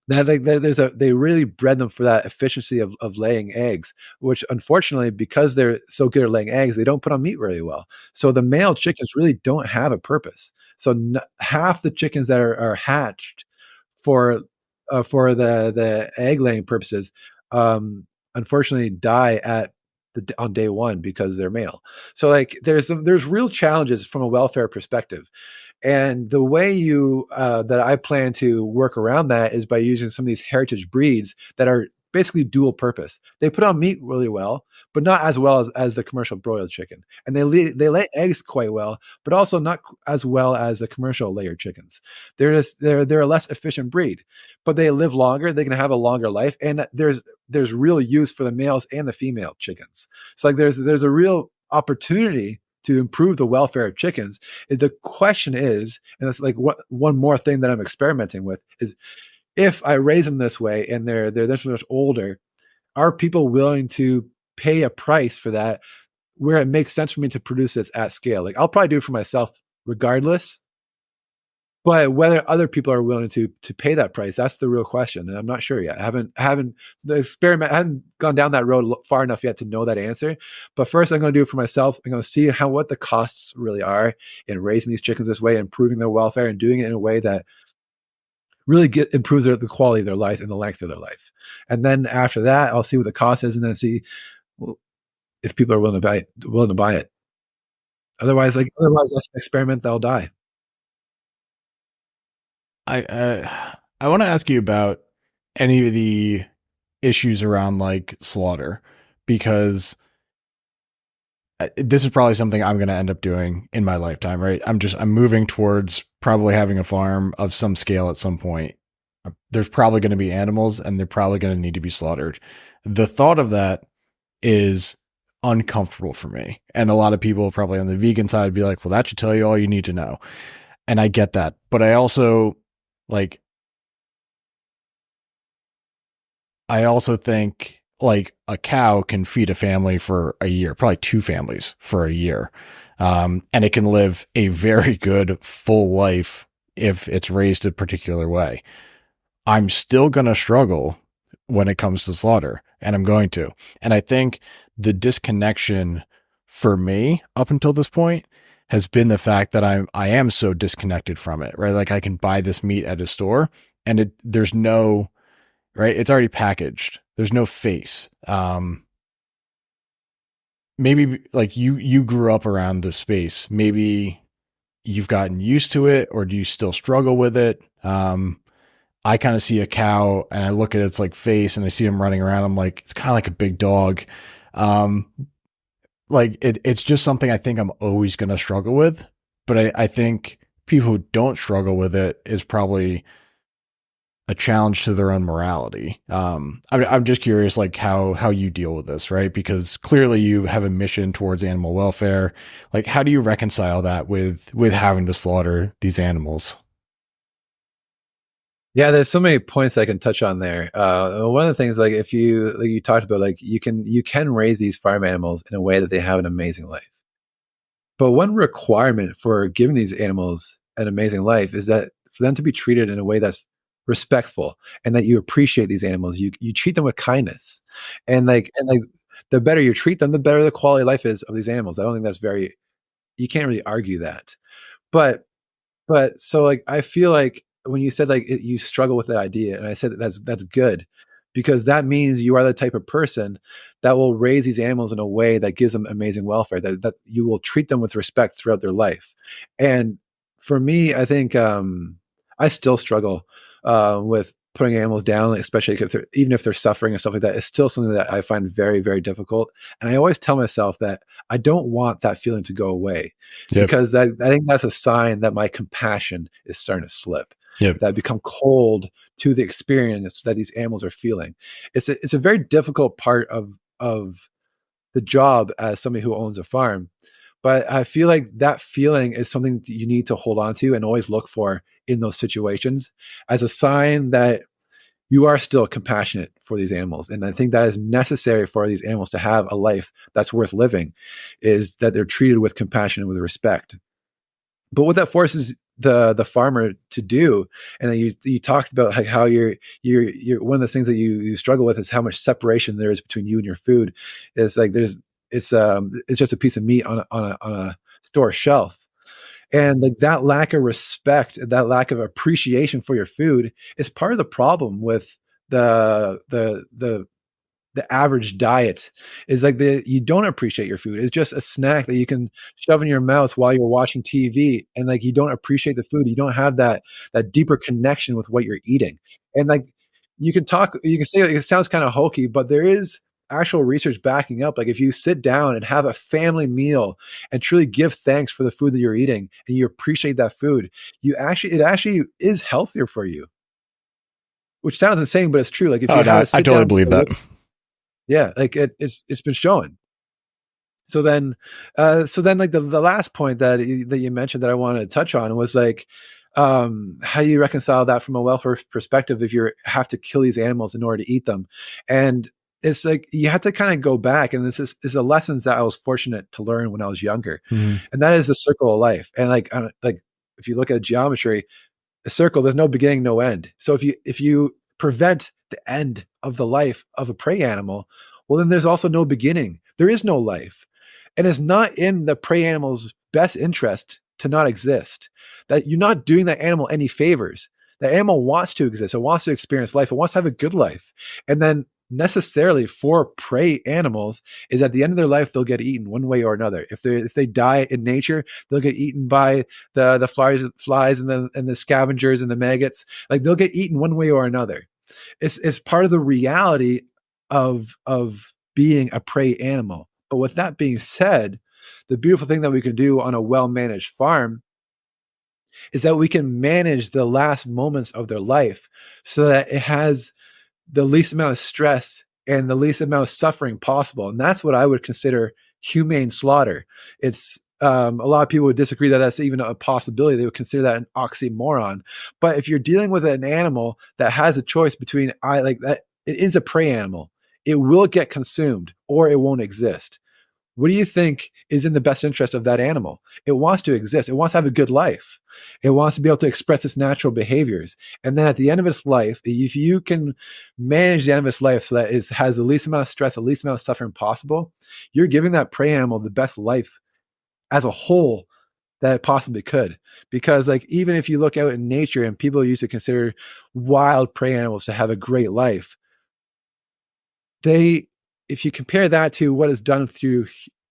that, like, they really bred them for that efficiency of laying eggs, which unfortunately, because they're so good at laying eggs, they don't put on meat really well. So the male chickens really don't have a purpose. So half the chickens that are hatched for the egg laying purposes, unfortunately die on day one because they're male. So, like, there's real challenges from a welfare perspective. And the way that I plan to work around that is by using some of these heritage breeds that are basically dual purpose. They put on meat really well, but not as well as the commercial broiled chicken. And they lay eggs quite well, but also not as well as the commercial layer chickens. They're a less efficient breed, but they live longer. They can have a longer life, and there's real use for the males and the female chickens. So, like, there's a real opportunity to improve the welfare of chickens. The question is, and it's like one more thing that I'm experimenting with, is if I raise them this way and they're this much older, are people willing to pay a price for that where it makes sense for me to produce this at scale? Like, I'll probably do it for myself regardless, but whether other people are willing to pay that price, that's the real question. And I'm not sure yet. I haven't gone down that road far enough yet to know that answer. But first, I'm going to do it for myself. I'm going to see what the costs really are in raising these chickens this way, improving their welfare, and doing it in a way that really improves the quality of their life and the length of their life. And then after that, I'll see what the cost is, and then see, well, if people are willing to buy it. Otherwise that's an experiment that'll die. I want to ask you about any of the issues around like slaughter, because this is probably something I'm going to end up doing in my lifetime, right? I'm moving towards probably having a farm of some scale at some point. There's probably going to be animals and they're probably going to need to be slaughtered. The thought of that is uncomfortable for me. And a lot of people probably on the vegan side would be like, well, that should tell you all you need to know. And I get that. But like, I also think like a cow can feed a family for a year, probably two families for a year. And it can live a very good full life if it's raised a particular way. I'm still going to struggle when it comes to slaughter, and I'm going to. And I think the disconnection for me up until this point has been the fact that I am so disconnected from it, right? Like I can buy this meat at a store and there's no, right? It's already packaged. There's no face. Maybe like you grew up around this space. Maybe you've gotten used to it, or do you still struggle with it? I kind of see a cow and I look at its like face and I see him running around. I'm like, it's kind of like a big dog. Um, like it's just something I think I'm always going to struggle with. But I think people who don't struggle with it is probably a challenge to their own morality. I'm just curious, like how you deal with this, right? Because clearly you have a mission towards animal welfare. Like, how do you reconcile that with having to slaughter these animals? Yeah, there's so many points I can touch on there. One of the things, like you talked about, like you can raise these farm animals in a way that they have an amazing life. But one requirement for giving these animals an amazing life is that for them to be treated in a way that's respectful and that you appreciate these animals, you treat them with kindness, and the better you treat them, the better the quality of life is of these animals. I don't think that's very you can't really argue that. But so like I feel like when you said you struggle with that idea, and I said that's good because that means you are the type of person that will raise these animals in a way that gives them amazing welfare, that you will treat them with respect throughout their life. And for me, I think I still struggle with putting animals down, especially even if they're suffering and stuff like that. It's still something that I find very, very difficult. And I always tell myself that I don't want that feeling to go away, Yep. because I think that's a sign that my compassion is starting to slip. Yep. That I become cold to the experience that these animals are feeling. It's a very difficult part of the job as somebody who owns a farm. But I feel like that feeling is something that you need to hold on to and always look for in those situations as a sign that you are still compassionate for these animals. And I think that is necessary for these animals to have a life that's worth living, is that they're treated with compassion and with respect. But what that forces the farmer to do, and then you talked about like how you're one of the things that you struggle with is how much separation there is between you and your food. Is like it's just a piece of meat on a store shelf, and like that lack of respect, that lack of appreciation for your food is part of the problem with the average diet. Is like you don't appreciate your food. It's just a snack that you can shove in your mouth while you're watching TV, and like you don't appreciate the food. You don't have that deeper connection with what you're eating. And like you can say it sounds kind of hokey, but there is actual research backing up. Like if you sit down and have a family meal and truly give thanks for the food that you're eating and you appreciate that food, it actually is healthier for you. Which sounds insane, but it's true. Like if Oh you no, have a I sit totally down believe meal that. with yeah, like it's been shown. So then, like the last point that you mentioned that I wanted to touch on was like, how do you reconcile that from a welfare perspective if you have to kill these animals in order to eat them? And it's like you have to kind of go back, and this is the lessons that I was fortunate to learn when I was younger, Mhm. and that is the circle of life. And like if you look at geometry, a circle, there's no beginning, no end. So if you prevent the end of the life of a prey animal, well, then there's also no beginning. There is no life. And it's not in the prey animal's best interest to not exist. That you're not doing that animal any favors. The animal wants to exist. It wants to experience life. It wants to have a good life. And then necessarily for prey animals is at the end of their life, they'll get eaten one way or another. If they die in nature, they'll get eaten by the flies and the scavengers and the maggots. Like they'll get eaten one way or another. It's part of the reality of being a prey animal. But with that being said, the beautiful thing that we can do on a well-managed farm is that we can manage the last moments of their life so that it has the least amount of stress and the least amount of suffering possible. And that's what I would consider humane slaughter. It's a lot of people would disagree that that's even a possibility. They would consider that an oxymoron. But if you're dealing with an animal that has a choice between like that, it is a prey animal. It will get consumed or it won't exist. What do you think is in the best interest of that animal? It wants to exist. It wants to have a good life. It wants to be able to express its natural behaviors. And then at the end of its life, if you can manage the end of its life so that it has the least amount of stress, the least amount of suffering possible, you're giving that prey animal the best life as a whole that it possibly could. Because like even if you look out in nature and people used to consider wild prey animals to have a great life, if you compare that to what is done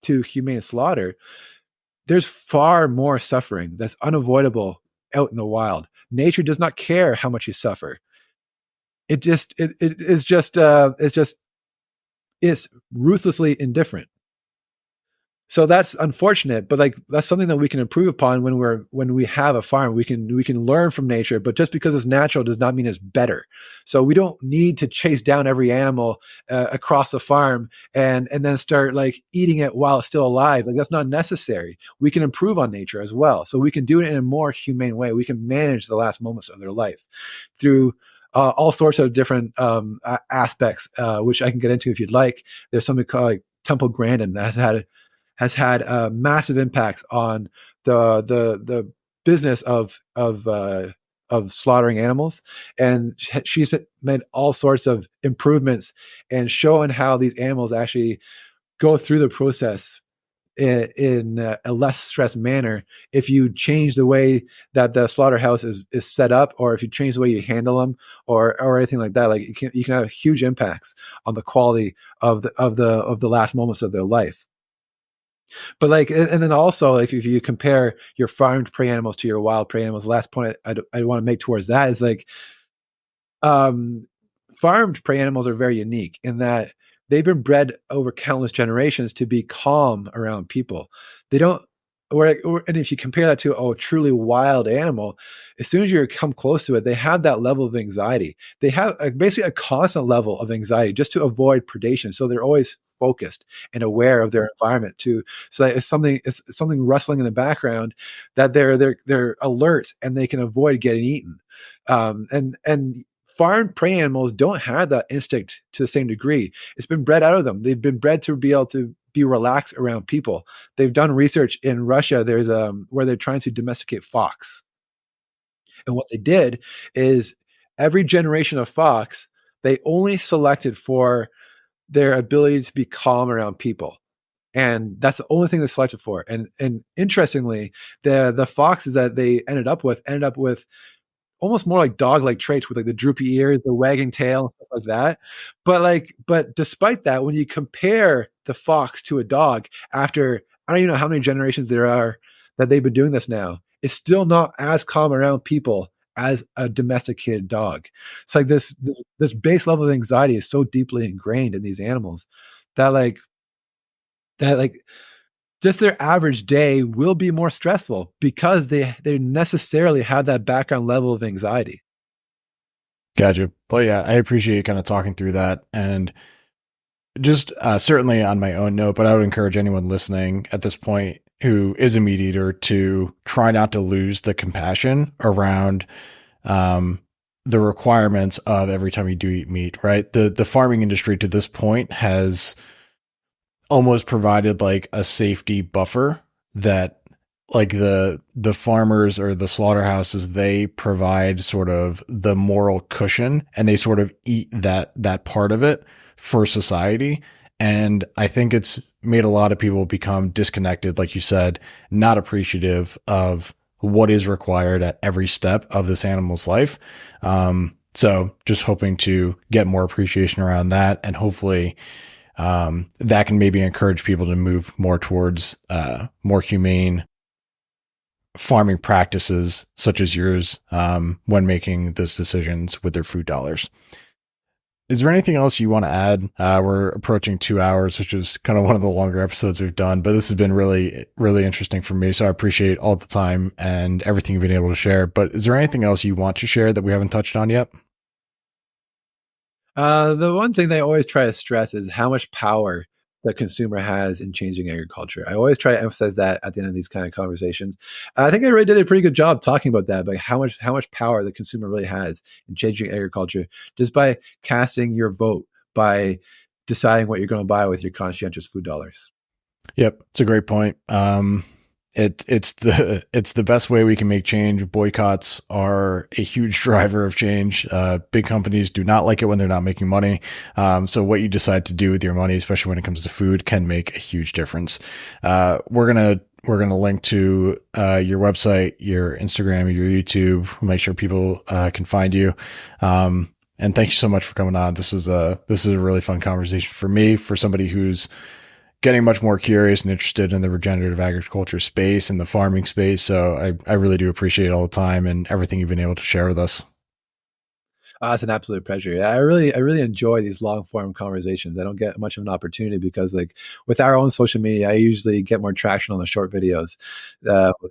to humane slaughter, there's far more suffering that's unavoidable out in the wild. Nature does not care how much you suffer. It's ruthlessly indifferent. So that's unfortunate, but like that's something that we can improve upon when we have a farm. We can learn from nature, but just because it's natural does not mean it's better. So we don't need to chase down every animal across the farm and then start like eating it while it's still alive. Like that's not necessary. We can improve on nature as well. So we can do it in a more humane way. We can manage the last moments of their life through all sorts of different aspects, which I can get into if you'd like. There's something called like Temple Grandin that has had massive impacts on the business of slaughtering animals, and she's made all sorts of improvements and showing how these animals actually go through the process in a less stressed manner if you change the way that the slaughterhouse is set up, or if you change the way you handle them, or anything like that. Like you can have huge impacts on the quality of the last moments of their life. But like, and then also like if you compare your farmed prey animals to your wild prey animals, the last point I want to make towards that is like, farmed prey animals are very unique in that they've been bred over countless generations to be calm around people. They don't, and if you compare that to a truly wild animal, as soon as you come close to it, they have that level of anxiety. They have basically a constant level of anxiety just to avoid predation. So they're always focused and aware of their environment too. So it's something rustling in the background that they're alert and they can avoid getting eaten. And farmed prey animals don't have that instinct to the same degree. It's been bred out of them. They've been bred to be able to be relaxed around people. They've done research in Russia. There's where they're trying to domesticate fox. And what they did is every generation of fox, they only selected for their ability to be calm around people. And that's the only thing they selected for. And interestingly, the foxes that they ended up with almost more like dog-like traits with like the droopy ears, the wagging tail, and stuff like that. But despite that, when you compare the fox to a dog after, I don't even know how many generations there are that they've been doing this now, it's still not as calm around people as a domesticated dog. It's like this base level of anxiety is so deeply ingrained in these animals that like just their average day will be more stressful because they necessarily have that background level of anxiety. Gotcha. Well, yeah, I appreciate you kind of talking through that. And just certainly on my own note, but I would encourage anyone listening at this point who is a meat eater to try not to lose the compassion around the requirements of every time you do eat meat, right? The farming industry to this point has almost provided like a safety buffer that like the farmers or the slaughterhouses, they provide sort of the moral cushion and they sort of eat that part of it for society. And I think it's made a lot of people become disconnected, like you said, not appreciative of what is required at every step of this animal's life. So just hoping to get more appreciation around that, and hopefully that can maybe encourage people to move more towards more humane farming practices such as yours when making those decisions with their food dollars. Is there anything else you want to add? We're approaching 2 hours, which is kind of one of the longer episodes we've done, but this has been really, really interesting for me. So I appreciate all the time and everything you've been able to share. But is there anything else you want to share that we haven't touched on yet? The one thing they always try to stress is how much power the consumer has in changing agriculture. I always try to emphasize that at the end of these kind of conversations. I think I really did a pretty good job talking about that, like how much power the consumer really has in changing agriculture just by casting your vote, by deciding what you're going to buy with your conscientious food dollars. Yep, it's a great point. It's the best way we can make change. Boycotts are a huge driver of change. Big companies do not like it when they're not making money. So what you decide to do with your money, especially when it comes to food, can make a huge difference. We're gonna link to your website, your Instagram, your YouTube. We'll make sure people can find you. And thank you so much for coming on. This is a really fun conversation for me, for somebody who's getting much more curious and interested in the regenerative agriculture space and the farming space. So I really do appreciate all the time and everything you've been able to share with us. It's an absolute pleasure. I really enjoy these long form conversations. I don't get much of an opportunity because, like, with our own social media, I usually get more traction on the short videos.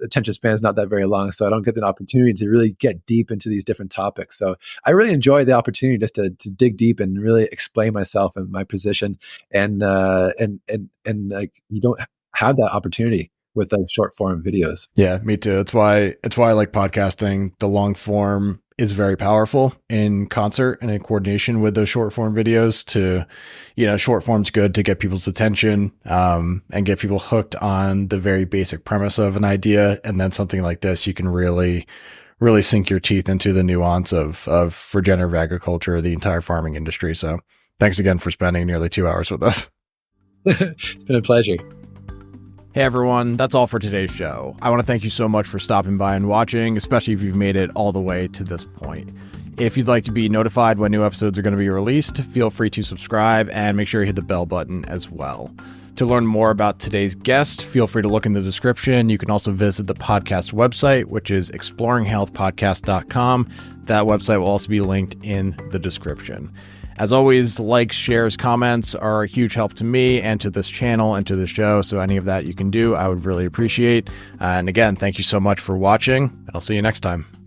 Attention span is not that very long, so I don't get the opportunity to really get deep into these different topics. So I really enjoy the opportunity just to dig deep and really explain myself and my position. And like, you don't have that opportunity with those short form videos. Yeah, me too. It's why I like podcasting. The long form is very powerful in concert and in coordination with those short form videos. Short form's good to get people's attention, and get people hooked on the very basic premise of an idea. And then something like this, you can really, really sink your teeth into the nuance of regenerative agriculture, the entire farming industry. So thanks again for spending nearly 2 hours with us. It's been a pleasure. Hey everyone, that's all for today's show. I want to thank you so much for stopping by and watching, especially if you've made it all the way to this point. If you'd like to be notified when new episodes are going to be released, feel free to subscribe and make sure you hit the bell button as well. To learn more about today's guest, feel free to look in the description. You can also visit the podcast website, which is exploringhealthpodcast.com. That website will also be linked in the description. As always, likes, shares, comments are a huge help to me and to this channel and to the show. So any of that you can do, I would really appreciate. And again, thank you so much for watching, and I'll see you next time.